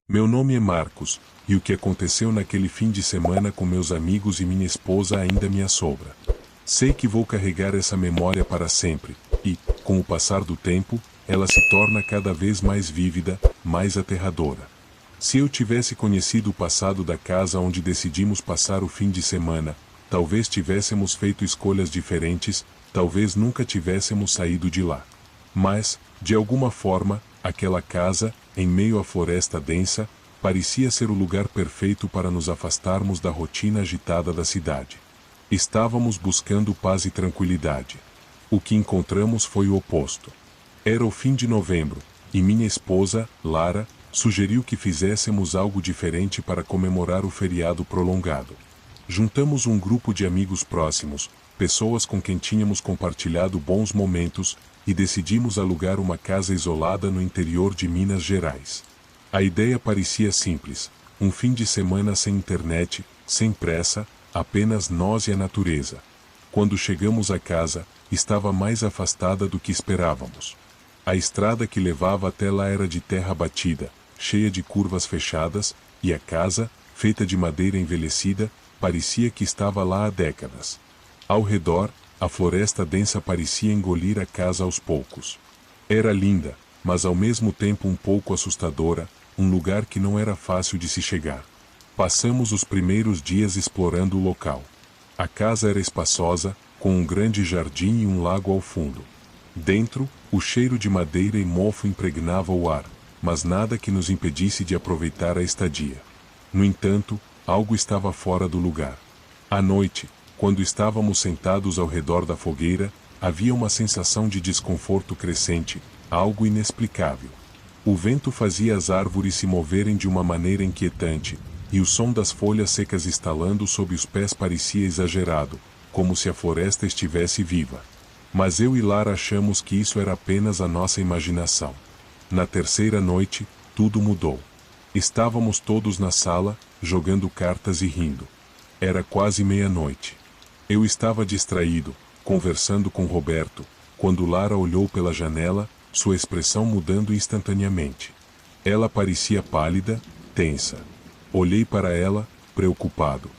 Meu nome é Marcos, e o que aconteceu naquele fim de semana com meus amigos e minha esposa ainda me assombra. Sei que vou carregar essa memória para sempre, e, com o passar do tempo, ela se torna cada vez mais vívida, mais aterradora. Se eu tivesse conhecido o passado da casa onde decidimos passar o fim de semana, talvez tivéssemos feito escolhas diferentes, talvez nunca tivéssemos saído de lá. Mas, de alguma forma, aquela casa, em meio à floresta densa, parecia ser o lugar perfeito para nos afastarmos da rotina agitada da cidade. Estávamos buscando paz e tranquilidade. O que encontramos foi o oposto. Era o fim de novembro, e minha esposa, Lara, sugeriu que fizéssemos algo diferente para comemorar o feriado prolongado. Juntamos um grupo de amigos próximos, pessoas com quem tínhamos compartilhado bons momentos, e decidimos alugar uma casa isolada no interior de Minas Gerais. A ideia parecia simples, um fim de semana sem internet, sem pressa, apenas nós e a natureza. Quando chegamos à casa, estava mais afastada do que esperávamos. A estrada que levava até lá era de terra batida, cheia de curvas fechadas, e a casa, feita de madeira envelhecida, parecia que estava lá há décadas. Ao redor, a floresta densa parecia engolir a casa aos poucos. Era linda, mas ao mesmo tempo um pouco assustadora, um lugar que não era fácil de se chegar. Passamos os primeiros dias explorando o local. A casa era espaçosa, com um grande jardim e um lago ao fundo. Dentro, o cheiro de madeira e mofo impregnava o ar, mas nada que nos impedisse de aproveitar a estadia. No entanto, algo estava fora do lugar. À noite, quando estávamos sentados ao redor da fogueira, havia uma sensação de desconforto crescente, algo inexplicável. O vento fazia as árvores se moverem de uma maneira inquietante, e o som das folhas secas estalando sob os pés parecia exagerado, como se a floresta estivesse viva. Mas eu e Lara achamos que isso era apenas a nossa imaginação. Na terceira noite, tudo mudou. Estávamos todos na sala, jogando cartas e rindo. Era quase meia-noite. Eu estava distraído, conversando com Roberto, quando Lara olhou pela janela, sua expressão mudando instantaneamente. Ela parecia pálida, tensa. Olhei para ela, preocupado.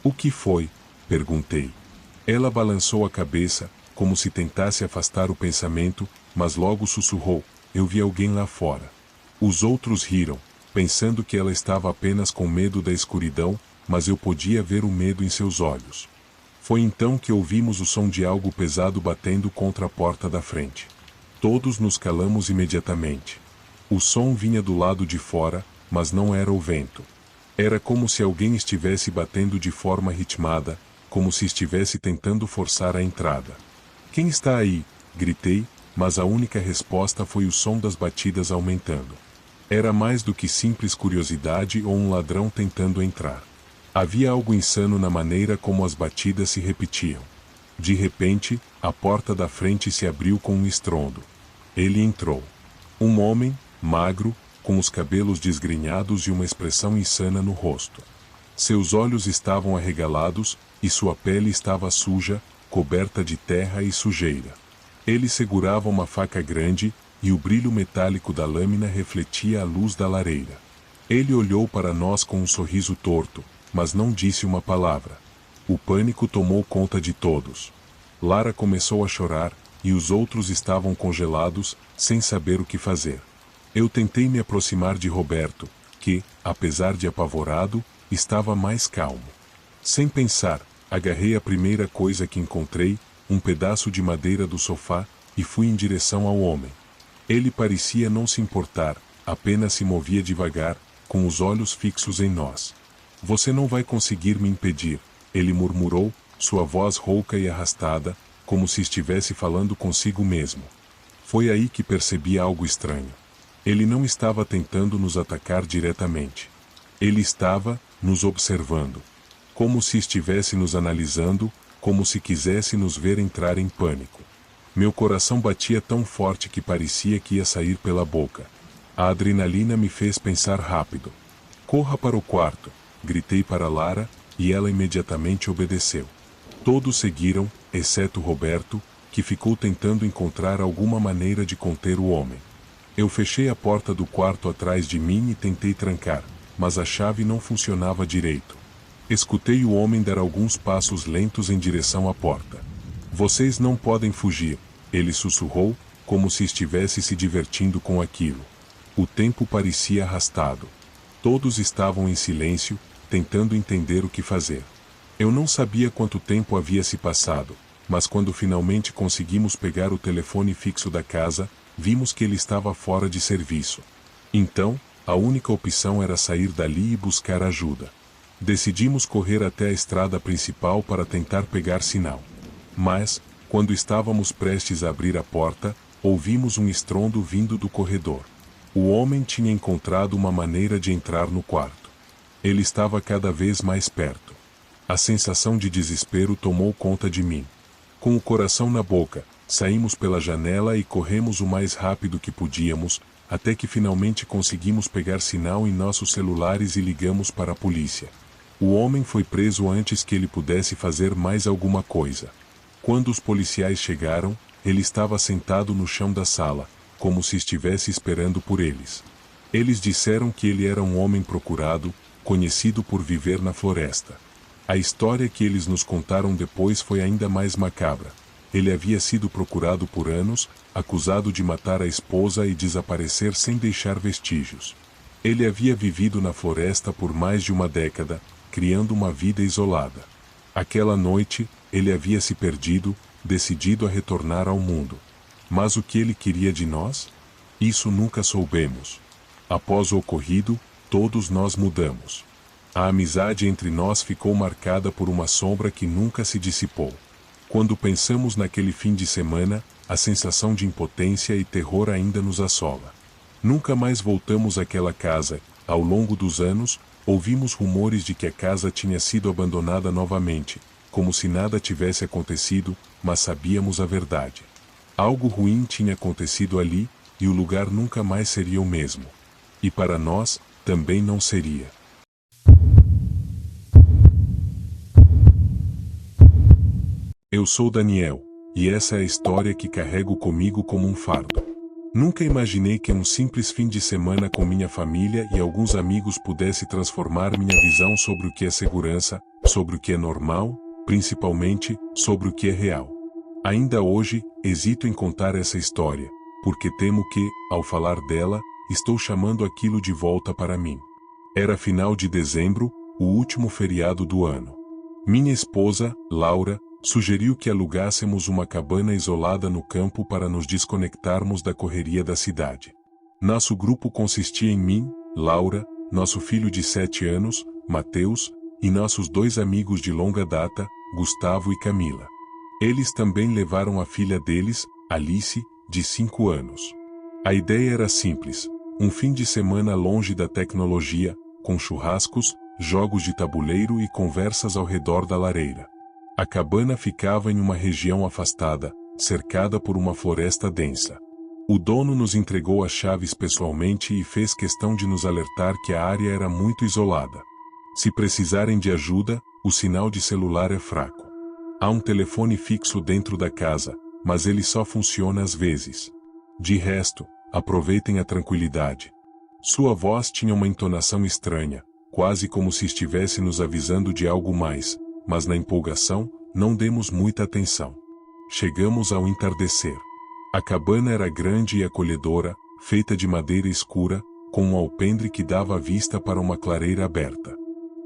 "O que foi?" perguntei. Ela balançou a cabeça, como se tentasse afastar o pensamento, mas logo sussurrou: "Eu vi alguém lá fora." Os outros riram, pensando que ela estava apenas com medo da escuridão, mas eu podia ver o medo em seus olhos. Foi então que ouvimos o som de algo pesado batendo contra a porta da frente. Todos nos calamos imediatamente. O som vinha do lado de fora, mas não era o vento. Era como se alguém estivesse batendo de forma ritmada, como se estivesse tentando forçar a entrada. "Quem está aí?" gritei, mas a única resposta foi o som das batidas aumentando. Era mais do que simples curiosidade ou um ladrão tentando entrar. Havia algo insano na maneira como as batidas se repetiam. De repente, a porta da frente se abriu com um estrondo. Ele entrou. Um homem, magro, com os cabelos desgrenhados e uma expressão insana no rosto. Seus olhos estavam arregalados, e sua pele estava suja, coberta de terra e sujeira. Ele segurava uma faca grande, e o brilho metálico da lâmina refletia a luz da lareira. Ele olhou para nós com um sorriso torto, mas não disse uma palavra. O pânico tomou conta de todos. Lara começou a chorar, e os outros estavam congelados, sem saber o que fazer. Eu tentei me aproximar de Roberto, que, apesar de apavorado, estava mais calmo. Sem pensar, agarrei a primeira coisa que encontrei, um pedaço de madeira do sofá, e fui em direção ao homem. Ele parecia não se importar, apenas se movia devagar, com os olhos fixos em nós. "Você não vai conseguir me impedir", ele murmurou, sua voz rouca e arrastada, como se estivesse falando consigo mesmo. Foi aí que percebi algo estranho. Ele não estava tentando nos atacar diretamente. Ele estava nos observando. Como se estivesse nos analisando, como se quisesse nos ver entrar em pânico. Meu coração batia tão forte que parecia que ia sair pela boca. A adrenalina me fez pensar rápido. "Corra para o quarto", gritei para Lara, e ela imediatamente obedeceu. Todos seguiram, exceto Roberto, que ficou tentando encontrar alguma maneira de conter o homem. Eu fechei a porta do quarto atrás de mim e tentei trancar, mas a chave não funcionava direito. Escutei o homem dar alguns passos lentos em direção à porta. Vocês não podem fugir, ele sussurrou, como se estivesse se divertindo com aquilo. O tempo parecia arrastado. Todos estavam em silêncio, tentando entender o que fazer. Eu não sabia quanto tempo havia se passado, mas quando finalmente conseguimos pegar o telefone fixo da casa, vimos que ele estava fora de serviço. Então, a única opção era sair dali e buscar ajuda. Decidimos correr até a estrada principal para tentar pegar sinal. Mas, quando estávamos prestes a abrir a porta, ouvimos um estrondo vindo do corredor. O homem tinha encontrado uma maneira de entrar no quarto. Ele estava cada vez mais perto. A sensação de desespero tomou conta de mim. Com o coração na boca, saímos pela janela e corremos o mais rápido que podíamos, até que finalmente conseguimos pegar sinal em nossos celulares e ligamos para a polícia. O homem foi preso antes que ele pudesse fazer mais alguma coisa. Quando os policiais chegaram, ele estava sentado no chão da sala, como se estivesse esperando por eles. Eles disseram que ele era um homem procurado, conhecido por viver na floresta. A história que eles nos contaram depois foi ainda mais macabra. Ele havia sido procurado por anos, acusado de matar a esposa e desaparecer sem deixar vestígios. Ele havia vivido na floresta por mais de uma década, criando uma vida isolada. Aquela noite, ele havia se perdido, decidido a retornar ao mundo. Mas o que ele queria de nós? Isso nunca soubemos. Após o ocorrido, todos nós mudamos. A amizade entre nós ficou marcada por uma sombra que nunca se dissipou. Quando pensamos naquele fim de semana, a sensação de impotência e terror ainda nos assola. Nunca mais voltamos àquela casa. Ao longo dos anos, ouvimos rumores de que a casa tinha sido abandonada novamente, como se nada tivesse acontecido, mas sabíamos a verdade. Algo ruim tinha acontecido ali, e o lugar nunca mais seria o mesmo. E para nós, também não seria. Eu sou Daniel, e essa é a história que carrego comigo como um fardo. Nunca imaginei que um simples fim de semana com minha família e alguns amigos pudesse transformar minha visão sobre o que é segurança, sobre o que é normal, principalmente, sobre o que é real. Ainda hoje, hesito em contar essa história, porque temo que, ao falar dela, estou chamando aquilo de volta para mim. Era final de dezembro, o último feriado do ano. Minha esposa, Laura, sugeriu que alugássemos uma cabana isolada no campo para nos desconectarmos da correria da cidade. Nosso grupo consistia em mim, Laura, nosso filho de 7 anos, Mateus, e nossos 2 amigos de longa data, Gustavo e Camila. Eles também levaram a filha deles, Alice, de 5 anos. A ideia era simples, um fim de semana longe da tecnologia, com churrascos, jogos de tabuleiro e conversas ao redor da lareira. A cabana ficava em uma região afastada, cercada por uma floresta densa. O dono nos entregou as chaves pessoalmente e fez questão de nos alertar que a área era muito isolada. Se precisarem de ajuda, o sinal de celular é fraco. Há um telefone fixo dentro da casa, mas ele só funciona às vezes. De resto, aproveitem a tranquilidade. Sua voz tinha uma entonação estranha, quase como se estivesse nos avisando de algo mais, mas na empolgação, não demos muita atenção. Chegamos ao entardecer. A cabana era grande e acolhedora, feita de madeira escura, com um alpendre que dava vista para uma clareira aberta.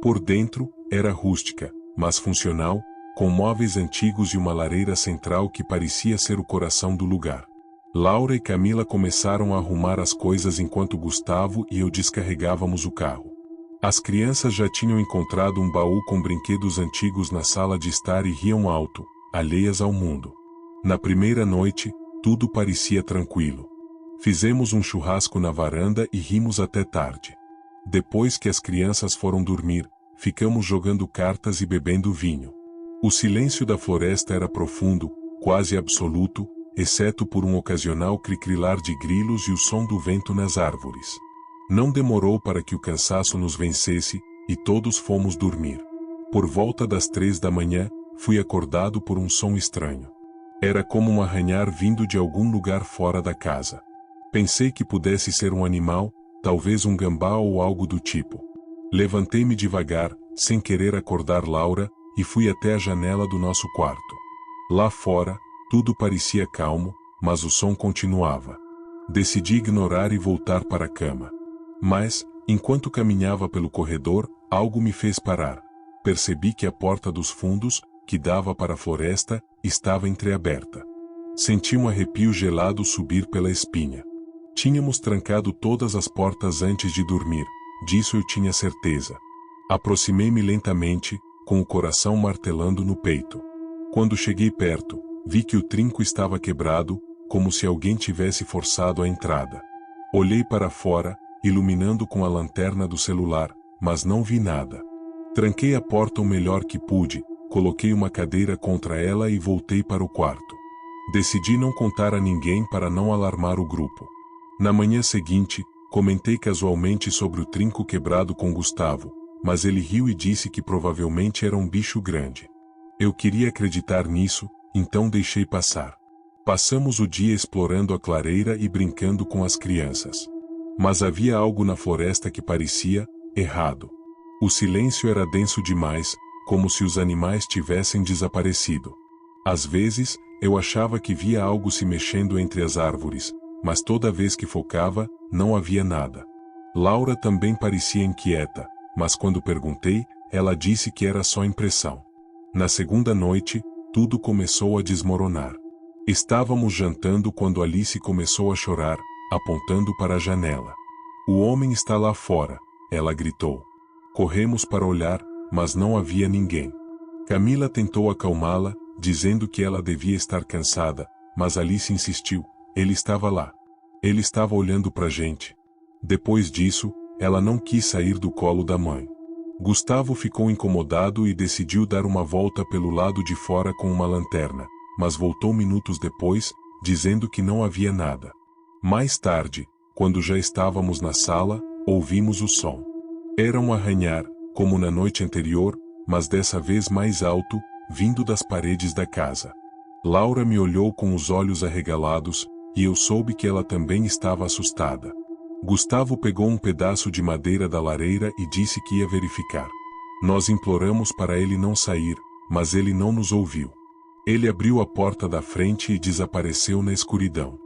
Por dentro, era rústica, mas funcional, com móveis antigos e uma lareira central que parecia ser o coração do lugar. Laura e Camila começaram a arrumar as coisas enquanto Gustavo e eu descarregávamos o carro. As crianças já tinham encontrado um baú com brinquedos antigos na sala de estar e riam alto, alheias ao mundo. Na primeira noite, tudo parecia tranquilo. Fizemos um churrasco na varanda e rimos até tarde. Depois que as crianças foram dormir, ficamos jogando cartas e bebendo vinho. O silêncio da floresta era profundo, quase absoluto, exceto por um ocasional cricrilar de grilos e o som do vento nas árvores. Não demorou para que o cansaço nos vencesse, e todos fomos dormir. Por volta das 3 da manhã, fui acordado por um som estranho. Era como um arranhar vindo de algum lugar fora da casa. Pensei que pudesse ser um animal, talvez um gambá ou algo do tipo. Levantei-me devagar, sem querer acordar Laura, e fui até a janela do nosso quarto. Lá fora, tudo parecia calmo, mas o som continuava. Decidi ignorar e voltar para a cama. Mas, enquanto caminhava pelo corredor, algo me fez parar. Percebi que a porta dos fundos, que dava para a floresta, estava entreaberta. Senti um arrepio gelado subir pela espinha. Tínhamos trancado todas as portas antes de dormir, disso eu tinha certeza. Aproximei-me lentamente, com o coração martelando no peito. Quando cheguei perto, vi que o trinco estava quebrado, como se alguém tivesse forçado a entrada. Olhei para fora, iluminando com a lanterna do celular, mas não vi nada. Tranquei a porta o melhor que pude, coloquei uma cadeira contra ela e voltei para o quarto. Decidi não contar a ninguém para não alarmar o grupo. Na manhã seguinte, comentei casualmente sobre o trinco quebrado com Gustavo, mas ele riu e disse que provavelmente era um bicho grande. Eu queria acreditar nisso, então deixei passar. Passamos o dia explorando a clareira e brincando com as crianças. Mas havia algo na floresta que parecia errado. O silêncio era denso demais, como se os animais tivessem desaparecido. Às vezes, eu achava que via algo se mexendo entre as árvores, mas toda vez que focava, não havia nada. Laura também parecia inquieta, mas quando perguntei, ela disse que era só impressão. Na segunda noite, tudo começou a desmoronar. Estávamos jantando quando Alice começou a chorar, apontando para a janela. "O homem está lá fora", ela gritou. Corremos para olhar, mas não havia ninguém. Camila tentou acalmá-la, dizendo que ela devia estar cansada, mas Alice insistiu: "Ele estava lá. Ele estava olhando para a gente." Depois disso, ela não quis sair do colo da mãe. Gustavo ficou incomodado e decidiu dar uma volta pelo lado de fora com uma lanterna, mas voltou minutos depois, dizendo que não havia nada. Mais tarde, quando já estávamos na sala, ouvimos o som. Era um arranhar, como na noite anterior, mas dessa vez mais alto, vindo das paredes da casa. Laura me olhou com os olhos arregalados, e eu soube que ela também estava assustada. Gustavo pegou um pedaço de madeira da lareira e disse que ia verificar. Nós imploramos para ele não sair, mas ele não nos ouviu. Ele abriu a porta da frente e desapareceu na escuridão.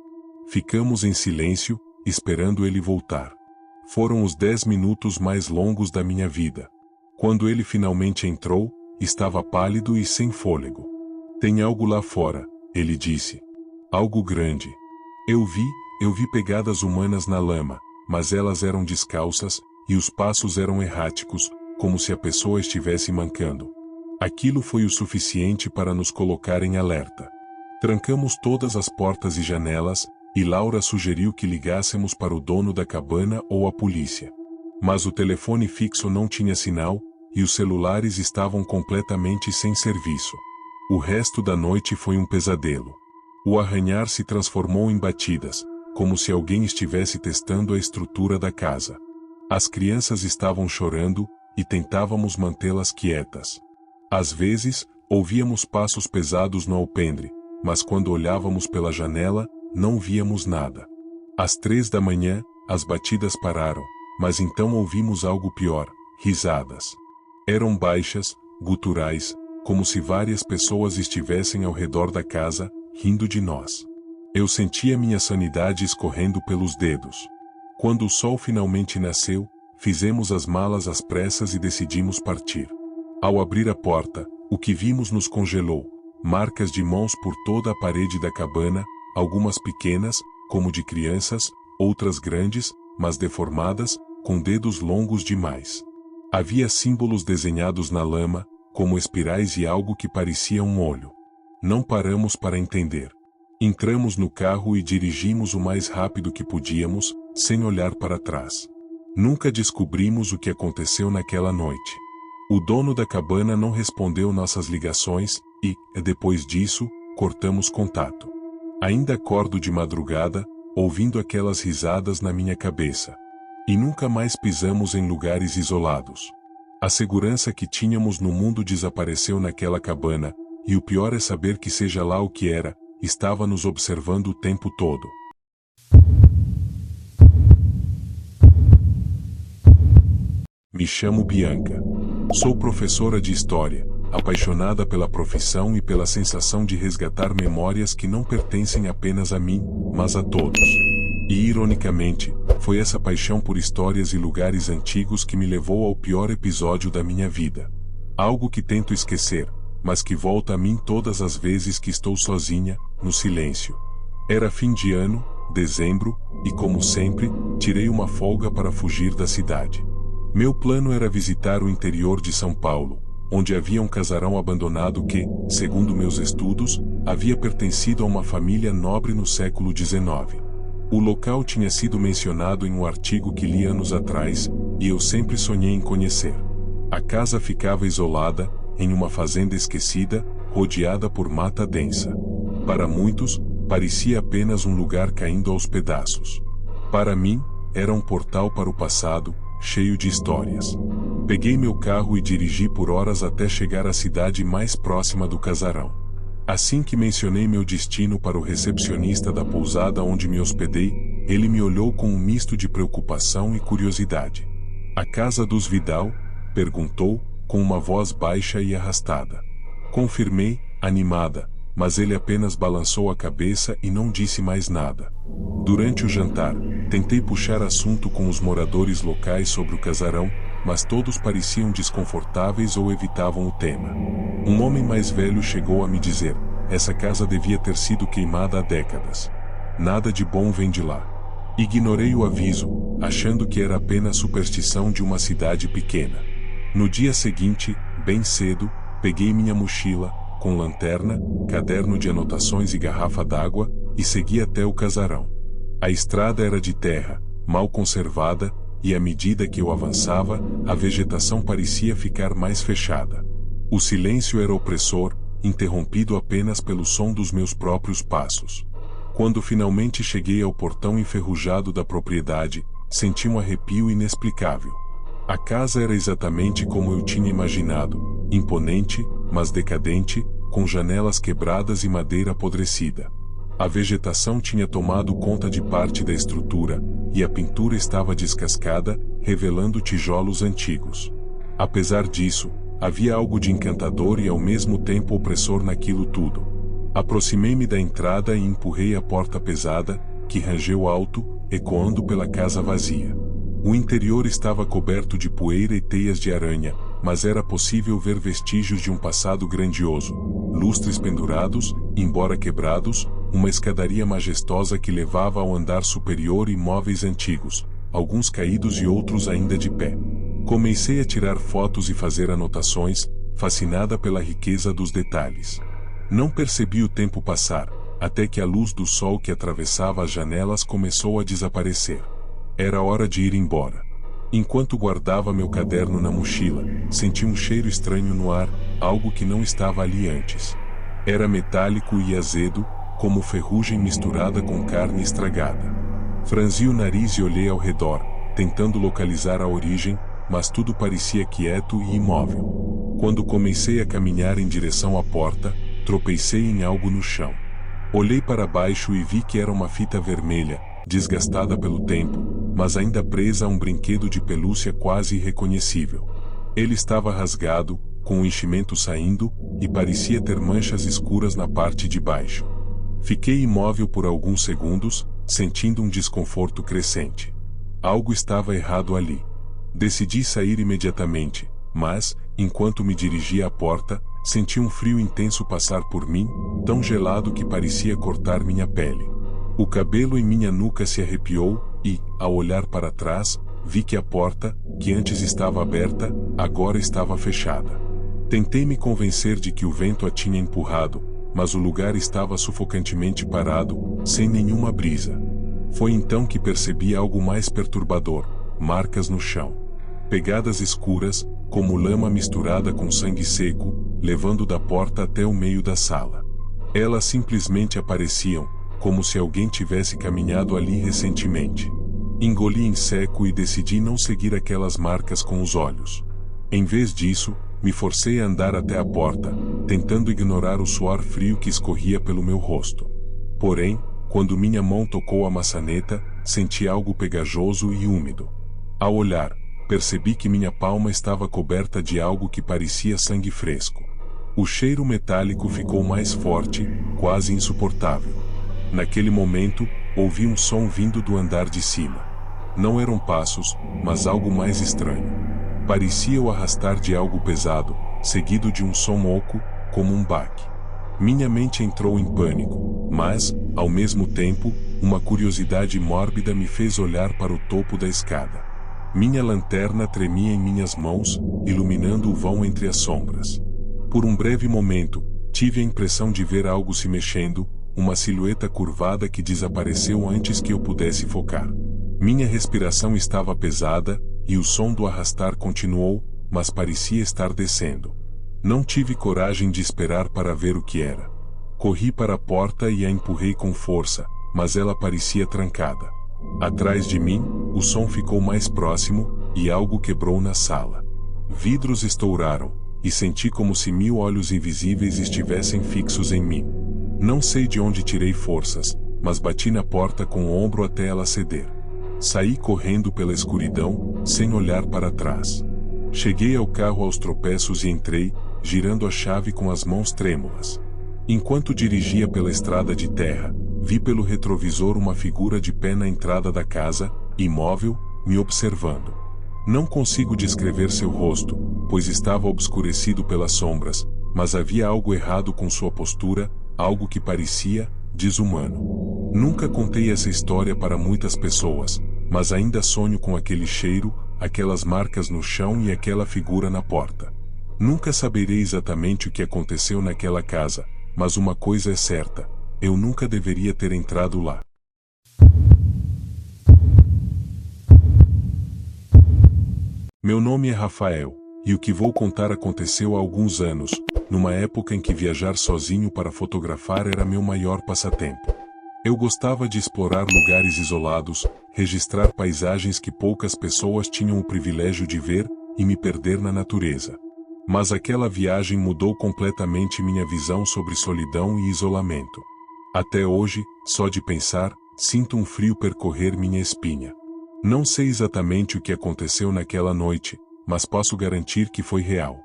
Ficamos em silêncio, esperando ele voltar. Foram os 10 minutos mais longos da minha vida. Quando ele finalmente entrou, estava pálido e sem fôlego. "Tem algo lá fora", ele disse. "Algo grande." Eu vi pegadas humanas na lama, mas elas eram descalças, e os passos eram erráticos, como se a pessoa estivesse mancando. Aquilo foi o suficiente para nos colocar em alerta. Trancamos todas as portas e janelas, e Laura sugeriu que ligássemos para o dono da cabana ou a polícia. Mas o telefone fixo não tinha sinal, e os celulares estavam completamente sem serviço. O resto da noite foi um pesadelo. O arranhar se transformou em batidas, como se alguém estivesse testando a estrutura da casa. As crianças estavam chorando, e tentávamos mantê-las quietas. Às vezes, ouvíamos passos pesados no alpendre, mas quando olhávamos pela janela, não víamos nada. Às 3 da manhã, as batidas pararam, mas então ouvimos algo pior: risadas. Eram baixas, guturais, como se várias pessoas estivessem ao redor da casa, rindo de nós. Eu sentia minha sanidade escorrendo pelos dedos. Quando o sol finalmente nasceu, fizemos as malas às pressas e decidimos partir. Ao abrir a porta, o que vimos nos congelou: marcas de mãos por toda a parede da cabana, algumas pequenas, como de crianças, outras grandes, mas deformadas, com dedos longos demais. Havia símbolos desenhados na lama, como espirais e algo que parecia um olho. Não paramos para entender. Entramos no carro e dirigimos o mais rápido que podíamos, sem olhar para trás. Nunca descobrimos o que aconteceu naquela noite. O dono da cabana não respondeu nossas ligações, e, depois disso, cortamos contato. Ainda acordo de madrugada, ouvindo aquelas risadas na minha cabeça. E nunca mais pisamos em lugares isolados. A segurança que tínhamos no mundo desapareceu naquela cabana, e o pior é saber que seja lá o que era, estava nos observando o tempo todo. Me chamo Bianca. Sou professora de história, apaixonada pela profissão e pela sensação de resgatar memórias que não pertencem apenas a mim, mas a todos. E ironicamente, foi essa paixão por histórias e lugares antigos que me levou ao pior episódio da minha vida. Algo que tento esquecer, mas que volta a mim todas as vezes que estou sozinha, no silêncio. Era fim de ano, dezembro, e como sempre, tirei uma folga para fugir da cidade. Meu plano era visitar o interior de São Paulo, onde havia um casarão abandonado que, segundo meus estudos, havia pertencido a uma família nobre no século XIX. O local tinha sido mencionado em um artigo que li anos atrás, e eu sempre sonhei em conhecer. A casa ficava isolada, em uma fazenda esquecida, rodeada por mata densa. Para muitos, parecia apenas um lugar caindo aos pedaços. Para mim, era um portal para o passado, cheio de histórias. Peguei meu carro e dirigi por horas até chegar à cidade mais próxima do casarão. Assim que mencionei meu destino para o recepcionista da pousada onde me hospedei, ele me olhou com um misto de preocupação e curiosidade. "A casa dos Vidal?" perguntou, com uma voz baixa e arrastada. Confirmei, animada, mas ele apenas balançou a cabeça e não disse mais nada. Durante o jantar, tentei puxar assunto com os moradores locais sobre o casarão, mas todos pareciam desconfortáveis ou evitavam o tema. Um homem mais velho chegou a me dizer: "Essa casa devia ter sido queimada há décadas. Nada de bom vem de lá." Ignorei o aviso, achando que era apenas superstição de uma cidade pequena. No dia seguinte, bem cedo, peguei minha mochila, com lanterna, caderno de anotações e garrafa d'água, e segui até o casarão. A estrada era de terra, mal conservada, e à medida que eu avançava, a vegetação parecia ficar mais fechada. O silêncio era opressor, interrompido apenas pelo som dos meus próprios passos. Quando finalmente cheguei ao portão enferrujado da propriedade, senti um arrepio inexplicável. A casa era exatamente como eu tinha imaginado, imponente, mas decadente, com janelas quebradas e madeira apodrecida. A vegetação tinha tomado conta de parte da estrutura, e a pintura estava descascada, revelando tijolos antigos. Apesar disso, havia algo de encantador e ao mesmo tempo opressor naquilo tudo. Aproximei-me da entrada e empurrei a porta pesada, que rangeu alto, ecoando pela casa vazia. O interior estava coberto de poeira e teias de aranha, mas era possível ver vestígios de um passado grandioso. Lustres pendurados, embora quebrados, uma escadaria majestosa que levava ao andar superior e móveis antigos, alguns caídos e outros ainda de pé. Comecei a tirar fotos e fazer anotações, fascinada pela riqueza dos detalhes. Não percebi o tempo passar, até que a luz do sol que atravessava as janelas começou a desaparecer. Era hora de ir embora. Enquanto guardava meu caderno na mochila, senti um cheiro estranho no ar, algo que não estava ali antes. Era metálico e azedo, como ferrugem misturada com carne estragada. Franzi o nariz e olhei ao redor, tentando localizar a origem, mas tudo parecia quieto e imóvel. Quando comecei a caminhar em direção à porta, tropecei em algo no chão. Olhei para baixo e vi que era uma fita vermelha, desgastada pelo tempo, mas ainda presa a um brinquedo de pelúcia quase irreconhecível. Ele estava rasgado, com o enchimento saindo, e parecia ter manchas escuras na parte de baixo. Fiquei imóvel por alguns segundos, sentindo um desconforto crescente. Algo estava errado ali. Decidi sair imediatamente, mas, enquanto me dirigia à porta, senti um frio intenso passar por mim, tão gelado que parecia cortar minha pele. O cabelo em minha nuca se arrepiou, e, ao olhar para trás, vi que a porta, que antes estava aberta, agora estava fechada. Tentei me convencer de que o vento a tinha empurrado, mas o lugar estava sufocantemente parado, sem nenhuma brisa. Foi então que percebi algo mais perturbador: marcas no chão. Pegadas escuras, como lama misturada com sangue seco, levando da porta até o meio da sala. Elas simplesmente apareciam, como se alguém tivesse caminhado ali recentemente. Engoli em seco e decidi não seguir aquelas marcas com os olhos. Em vez disso, me forcei a andar até a porta, tentando ignorar o suor frio que escorria pelo meu rosto. Porém, quando minha mão tocou a maçaneta, senti algo pegajoso e úmido. Ao olhar, percebi que minha palma estava coberta de algo que parecia sangue fresco. O cheiro metálico ficou mais forte, quase insuportável. Naquele momento, ouvi um som vindo do andar de cima. Não eram passos, mas algo mais estranho. Parecia o arrastar de algo pesado, seguido de um som oco, como um baque. Minha mente entrou em pânico, mas, ao mesmo tempo, uma curiosidade mórbida me fez olhar para o topo da escada. Minha lanterna tremia em minhas mãos, iluminando o vão entre as sombras. Por um breve momento, tive a impressão de ver algo se mexendo, uma silhueta curvada que desapareceu antes que eu pudesse focar. Minha respiração estava pesada, e o som do arrastar continuou, mas parecia estar descendo. Não tive coragem de esperar para ver o que era. Corri para a porta e a empurrei com força, mas ela parecia trancada. Atrás de mim, o som ficou mais próximo, e algo quebrou na sala. Vidros estouraram, e senti como se 1000 olhos invisíveis estivessem fixos em mim. Não sei de onde tirei forças, mas bati na porta com o ombro até ela ceder. Saí correndo pela escuridão, sem olhar para trás. Cheguei ao carro aos tropeços e entrei, girando a chave com as mãos trêmulas. Enquanto dirigia pela estrada de terra, vi pelo retrovisor uma figura de pé na entrada da casa, imóvel, me observando. Não consigo descrever seu rosto, pois estava obscurecido pelas sombras, mas havia algo errado com sua postura, algo que parecia desumano. Nunca contei essa história para muitas pessoas, mas ainda sonho com aquele cheiro, aquelas marcas no chão e aquela figura na porta. Nunca saberei exatamente o que aconteceu naquela casa, mas uma coisa é certa: eu nunca deveria ter entrado lá. Meu nome é Rafael, e o que vou contar aconteceu há alguns anos, numa época em que viajar sozinho para fotografar era meu maior passatempo. Eu gostava de explorar lugares isolados, registrar paisagens que poucas pessoas tinham o privilégio de ver, e me perder na natureza. Mas aquela viagem mudou completamente minha visão sobre solidão e isolamento. Até hoje, só de pensar, sinto um frio percorrer minha espinha. Não sei exatamente o que aconteceu naquela noite, mas posso garantir que foi real.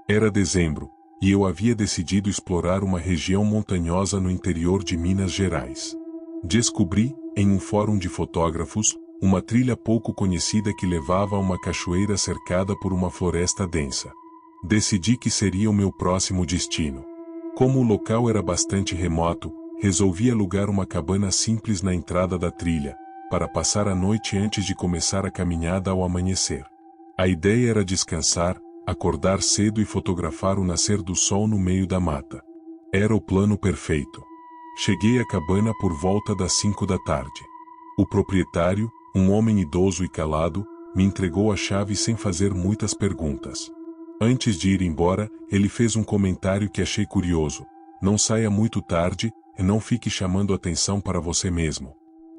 Era dezembro, e eu havia decidido explorar uma região montanhosa no interior de Minas Gerais. Descobri, em um fórum de fotógrafos, uma trilha pouco conhecida que levava a uma cachoeira cercada por uma floresta densa. Decidi que seria o meu próximo destino. Como o local era bastante remoto, resolvi alugar uma cabana simples na entrada da trilha, para passar a noite antes de começar a caminhada ao amanhecer. A ideia era descansar, acordar cedo e fotografar o nascer do sol no meio da mata. Era o plano perfeito. Cheguei à cabana por volta das 5 da tarde. O proprietário, um homem idoso e calado, me entregou a chave sem fazer muitas perguntas. Antes de ir embora, ele fez um comentário que achei curioso: não saia muito tarde, e não fique chamando atenção para você mesmo.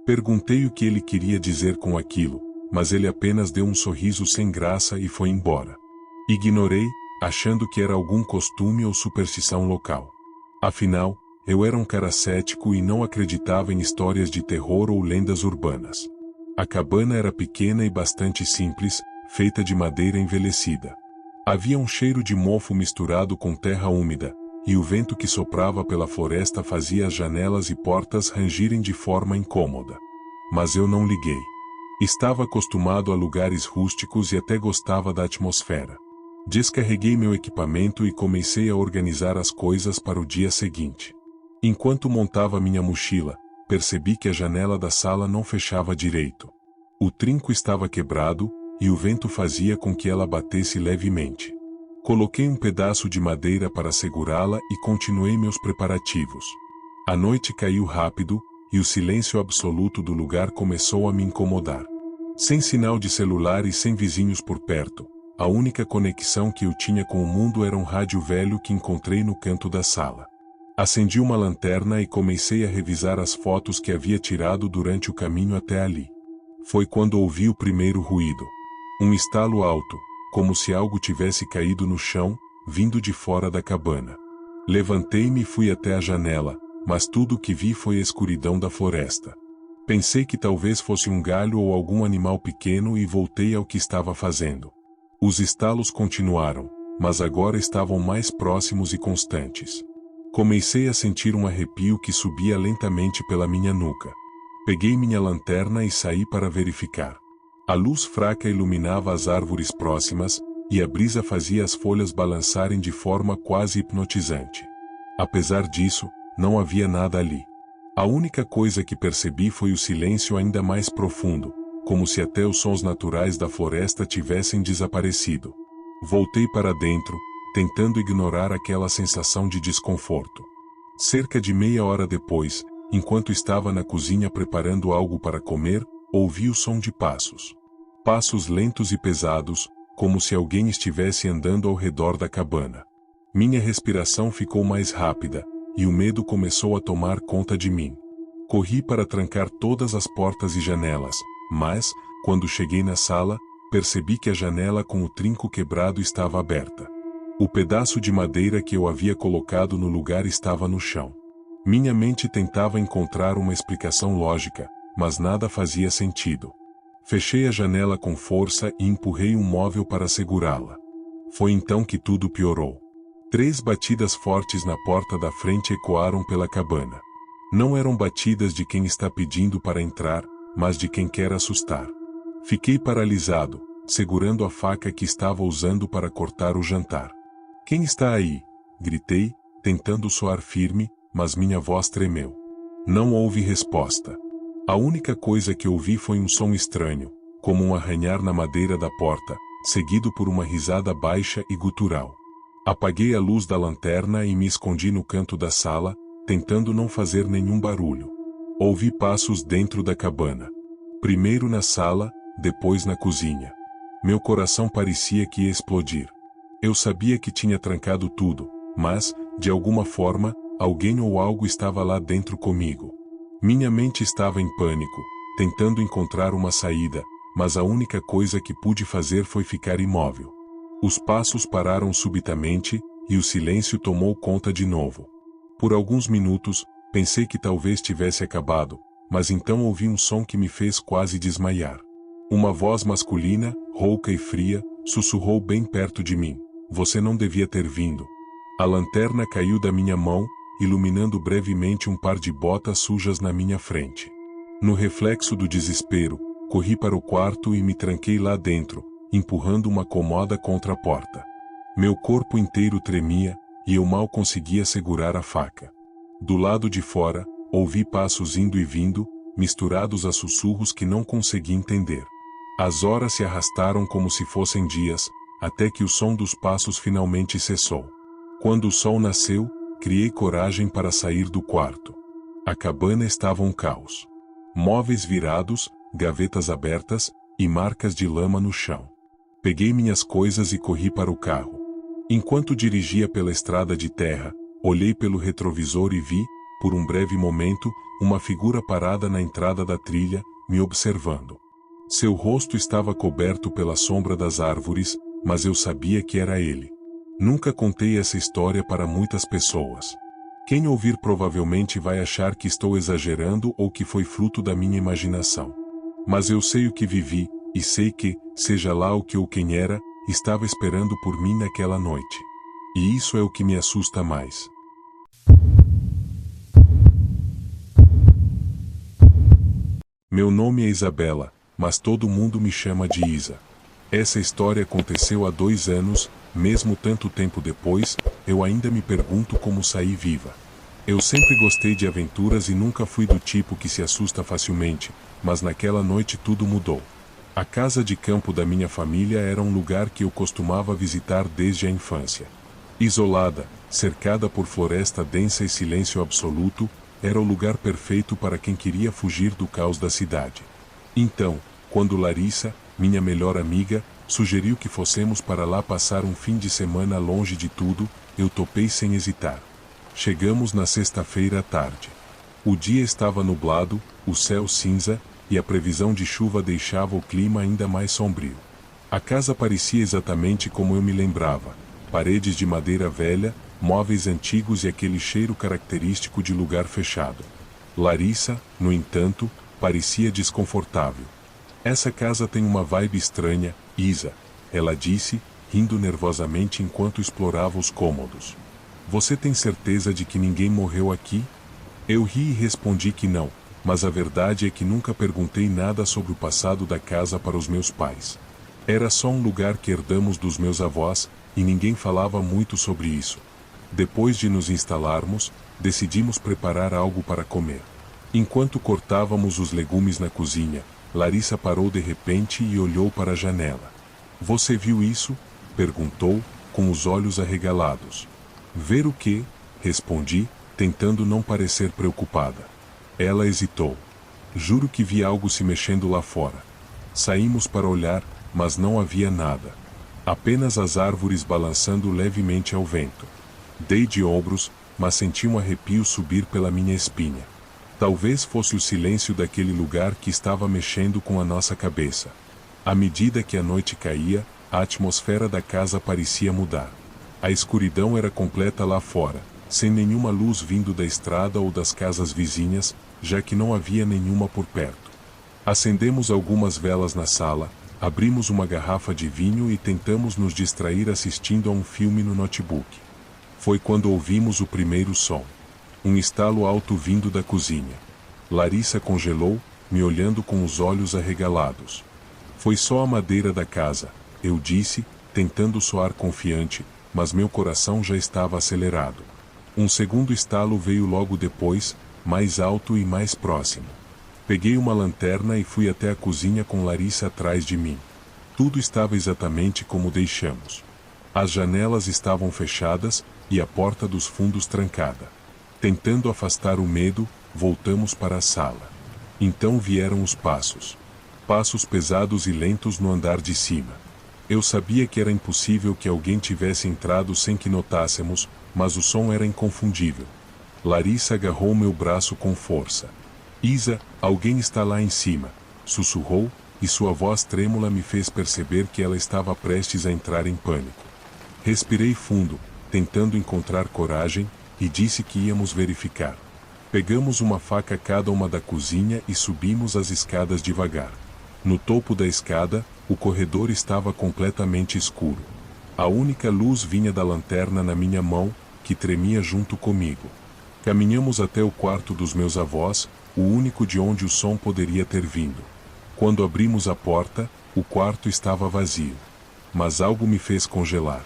Perguntei o que ele queria dizer com aquilo, mas ele apenas deu um sorriso sem graça e foi embora. Ignorei, achando que era algum costume ou superstição local. Afinal, eu era um cara cético e não acreditava em histórias de terror ou lendas urbanas. A cabana era pequena e bastante simples, feita de madeira envelhecida. Havia um cheiro de mofo misturado com terra úmida, e o vento que soprava pela floresta fazia as janelas e portas rangirem de forma incômoda. Mas eu não liguei. Estava acostumado a lugares rústicos e até gostava da atmosfera. Descarreguei meu equipamento e comecei a organizar as coisas para o dia seguinte. Enquanto montava minha mochila, percebi que a janela da sala não fechava direito. O trinco estava quebrado, e o vento fazia com que ela batesse levemente. Coloquei um pedaço de madeira para segurá-la e continuei meus preparativos. A noite caiu rápido, e o silêncio absoluto do lugar começou a me incomodar. Sem sinal de celular e sem vizinhos por perto, a única conexão que eu tinha com o mundo era um rádio velho que encontrei no canto da sala. Acendi uma lanterna e comecei a revisar as fotos que havia tirado durante o caminho até ali. Foi quando ouvi o primeiro ruído. Um estalo alto, como se algo tivesse caído no chão, vindo de fora da cabana. Levantei-me e fui até a janela, mas tudo o que vi foi a escuridão da floresta. Pensei que talvez fosse um galho ou algum animal pequeno e voltei ao que estava fazendo. Os estalos continuaram, mas agora estavam mais próximos e constantes. Comecei a sentir um arrepio que subia lentamente pela minha nuca. Peguei minha lanterna e saí para verificar. A luz fraca iluminava as árvores próximas, e a brisa fazia as folhas balançarem de forma quase hipnotizante. Apesar disso, não havia nada ali. A única coisa que percebi foi o silêncio ainda mais profundo, como se até os sons naturais da floresta tivessem desaparecido. Voltei para dentro, tentando ignorar aquela sensação de desconforto. Cerca de meia hora depois, enquanto estava na cozinha preparando algo para comer, ouvi o som de passos. Passos lentos e pesados, como se alguém estivesse andando ao redor da cabana. Minha respiração ficou mais rápida, e o medo começou a tomar conta de mim. Corri para trancar todas as portas e janelas, mas, quando cheguei na sala, percebi que a janela com o trinco quebrado estava aberta. O pedaço de madeira que eu havia colocado no lugar estava no chão. Minha mente tentava encontrar uma explicação lógica, mas nada fazia sentido. Fechei a janela com força e empurrei um móvel para segurá-la. Foi então que tudo piorou. 3 batidas fortes na porta da frente ecoaram pela cabana. Não eram batidas de quem está pedindo para entrar, mas de quem quer assustar. Fiquei paralisado, segurando a faca que estava usando para cortar o jantar. "Quem está aí?" gritei, tentando soar firme, mas minha voz tremeu. Não houve resposta. A única coisa que ouvi foi um som estranho, como um arranhar na madeira da porta, seguido por uma risada baixa e gutural. Apaguei a luz da lanterna e me escondi no canto da sala, tentando não fazer nenhum barulho. Ouvi passos dentro da cabana. Primeiro na sala, depois na cozinha. Meu coração parecia que ia explodir. Eu sabia que tinha trancado tudo, mas, de alguma forma, alguém ou algo estava lá dentro comigo. Minha mente estava em pânico, tentando encontrar uma saída, mas a única coisa que pude fazer foi ficar imóvel. Os passos pararam subitamente, e o silêncio tomou conta de novo. Por alguns minutos, pensei que talvez tivesse acabado, mas então ouvi um som que me fez quase desmaiar. Uma voz masculina, rouca e fria, sussurrou bem perto de mim: "Você não devia ter vindo." A lanterna caiu da minha mão, iluminando brevemente um par de botas sujas na minha frente. No reflexo do desespero, corri para o quarto e me tranquei lá dentro, empurrando uma cômoda contra a porta. Meu corpo inteiro tremia, e eu mal conseguia segurar a faca. Do lado de fora, ouvi passos indo e vindo, misturados a sussurros que não consegui entender. As horas se arrastaram como se fossem dias, até que o som dos passos finalmente cessou. Quando o sol nasceu, criei coragem para sair do quarto. A cabana estava um caos. Móveis virados, gavetas abertas, e marcas de lama no chão. Peguei minhas coisas e corri para o carro. Enquanto dirigia pela estrada de terra, olhei pelo retrovisor e vi, por um breve momento, uma figura parada na entrada da trilha, me observando. Seu rosto estava coberto pela sombra das árvores, mas eu sabia que era ele. Nunca contei essa história para muitas pessoas. Quem ouvir provavelmente vai achar que estou exagerando ou que foi fruto da minha imaginação. Mas eu sei o que vivi, e sei que, seja lá o que ou quem era, estava esperando por mim naquela noite. E isso é o que me assusta mais. Meu nome é Isabela, mas todo mundo me chama de Isa. Essa história aconteceu há 2 anos, mesmo tanto tempo depois, eu ainda me pergunto como saí viva. Eu sempre gostei de aventuras e nunca fui do tipo que se assusta facilmente, mas naquela noite tudo mudou. A casa de campo da minha família era um lugar que eu costumava visitar desde a infância. Isolada, cercada por floresta densa e silêncio absoluto, era o lugar perfeito para quem queria fugir do caos da cidade. Então, quando Larissa, minha melhor amiga, sugeriu que fossemos para lá passar um fim de semana longe de tudo, eu topei sem hesitar. Chegamos na sexta-feira à tarde. O dia estava nublado, o céu cinza, e a previsão de chuva deixava o clima ainda mais sombrio. A casa parecia exatamente como eu me lembrava: paredes de madeira velha, móveis antigos e aquele cheiro característico de lugar fechado. Larissa, no entanto, parecia desconfortável. Essa casa tem uma vibe estranha, Isa, ela disse, rindo nervosamente enquanto explorava os cômodos. Você tem certeza de que ninguém morreu aqui? Eu ri e respondi que não, mas a verdade é que nunca perguntei nada sobre o passado da casa para os meus pais. Era só um lugar que herdamos dos meus avós, e ninguém falava muito sobre isso. Depois de nos instalarmos, decidimos preparar algo para comer. Enquanto cortávamos os legumes na cozinha, Larissa parou de repente e olhou para a janela. Você viu isso? Perguntou, com os olhos arregalados. Ver o quê? Respondi, tentando não parecer preocupada. Ela hesitou. Juro que vi algo se mexendo lá fora. Saímos para olhar, mas não havia nada. Apenas as árvores balançando levemente ao vento. Dei de ombros, mas senti um arrepio subir pela minha espinha. Talvez fosse o silêncio daquele lugar que estava mexendo com a nossa cabeça. À medida que a noite caía, a atmosfera da casa parecia mudar. A escuridão era completa lá fora, sem nenhuma luz vindo da estrada ou das casas vizinhas, já que não havia nenhuma por perto. Acendemos algumas velas na sala, abrimos uma garrafa de vinho e tentamos nos distrair assistindo a um filme no notebook. Foi quando ouvimos o primeiro som. Um estalo alto vindo da cozinha. Larissa congelou, me olhando com os olhos arregalados. Foi só a madeira da casa, eu disse, tentando soar confiante, mas meu coração já estava acelerado. Um segundo estalo veio logo depois, mais alto e mais próximo. Peguei uma lanterna e fui até a cozinha com Larissa atrás de mim. Tudo estava exatamente como deixamos. As janelas estavam fechadas e a porta dos fundos trancada. Tentando afastar o medo, voltamos para a sala. Então vieram os passos. Passos pesados e lentos no andar de cima. Eu sabia que era impossível que alguém tivesse entrado sem que notássemos, mas o som era inconfundível. Larissa agarrou meu braço com força. Isa, alguém está lá em cima, sussurrou, e sua voz trêmula me fez perceber que ela estava prestes a entrar em pânico. Respirei fundo, tentando encontrar coragem, e disse que íamos verificar. Pegamos uma faca cada uma da cozinha e subimos as escadas devagar. No topo da escada, o corredor estava completamente escuro. A única luz vinha da lanterna na minha mão, que tremia junto comigo. Caminhamos até o quarto dos meus avós, o único de onde o som poderia ter vindo. Quando abrimos a porta, o quarto estava vazio. Mas algo me fez congelar.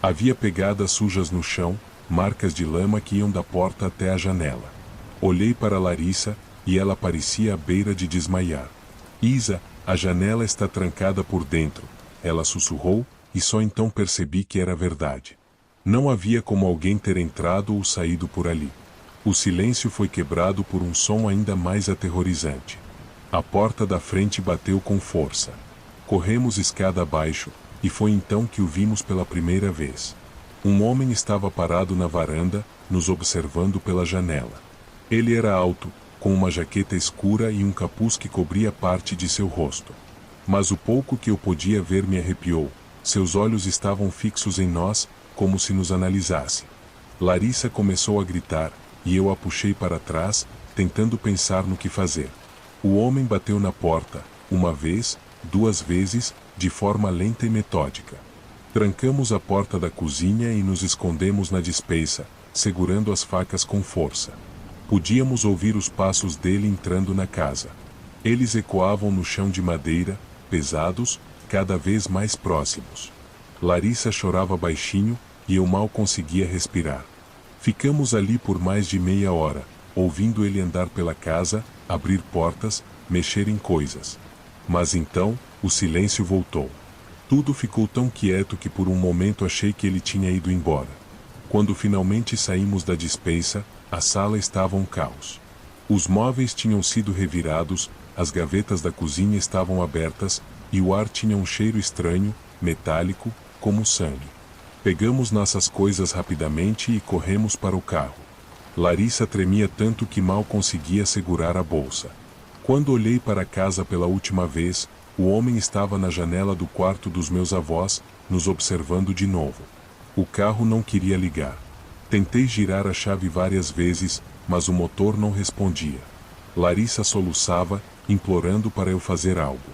Havia pegadas sujas no chão, marcas de lama que iam da porta até a janela. Olhei para Larissa, e ela parecia à beira de desmaiar. Isa, a janela está trancada por dentro, ela sussurrou, e só então percebi que era verdade. Não havia como alguém ter entrado ou saído por ali. O silêncio foi quebrado por um som ainda mais aterrorizante. A porta da frente bateu com força. Corremos escada abaixo, e foi então que o vimos pela primeira vez. Um homem estava parado na varanda, nos observando pela janela. Ele era alto, com uma jaqueta escura e um capuz que cobria parte de seu rosto. Mas o pouco que eu podia ver me arrepiou, seus olhos estavam fixos em nós, como se nos analisasse. Larissa começou a gritar, e eu a puxei para trás, tentando pensar no que fazer. O homem bateu na porta, uma vez, duas vezes, de forma lenta e metódica. Trancamos a porta da cozinha e nos escondemos na despensa, segurando as facas com força. Podíamos ouvir os passos dele entrando na casa. Eles ecoavam no chão de madeira, pesados, cada vez mais próximos. Larissa chorava baixinho, e eu mal conseguia respirar. Ficamos ali por mais de meia hora, ouvindo ele andar pela casa, abrir portas, mexer em coisas. Mas então, o silêncio voltou. Tudo ficou tão quieto que por um momento achei que ele tinha ido embora. Quando finalmente saímos da despensa, a sala estava um caos. Os móveis tinham sido revirados, as gavetas da cozinha estavam abertas, e o ar tinha um cheiro estranho, metálico, como sangue. Pegamos nossas coisas rapidamente e corremos para o carro. Larissa tremia tanto que mal conseguia segurar a bolsa. Quando olhei para a casa pela última vez, o homem estava na janela do quarto dos meus avós, nos observando de novo. O carro não queria ligar. Tentei girar a chave várias vezes, mas o motor não respondia. Larissa soluçava, implorando para eu fazer algo.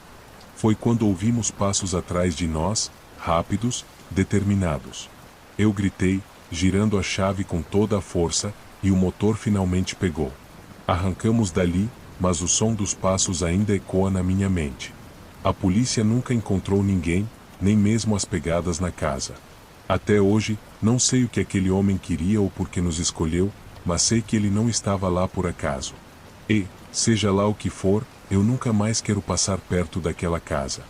Foi quando ouvimos passos atrás de nós, rápidos, determinados. Eu gritei, girando a chave com toda a força, e o motor finalmente pegou. Arrancamos dali, mas o som dos passos ainda ecoa na minha mente. A polícia nunca encontrou ninguém, nem mesmo as pegadas na casa. Até hoje, não sei o que aquele homem queria ou por que nos escolheu, mas sei que ele não estava lá por acaso. E, seja lá o que for, eu nunca mais quero passar perto daquela casa.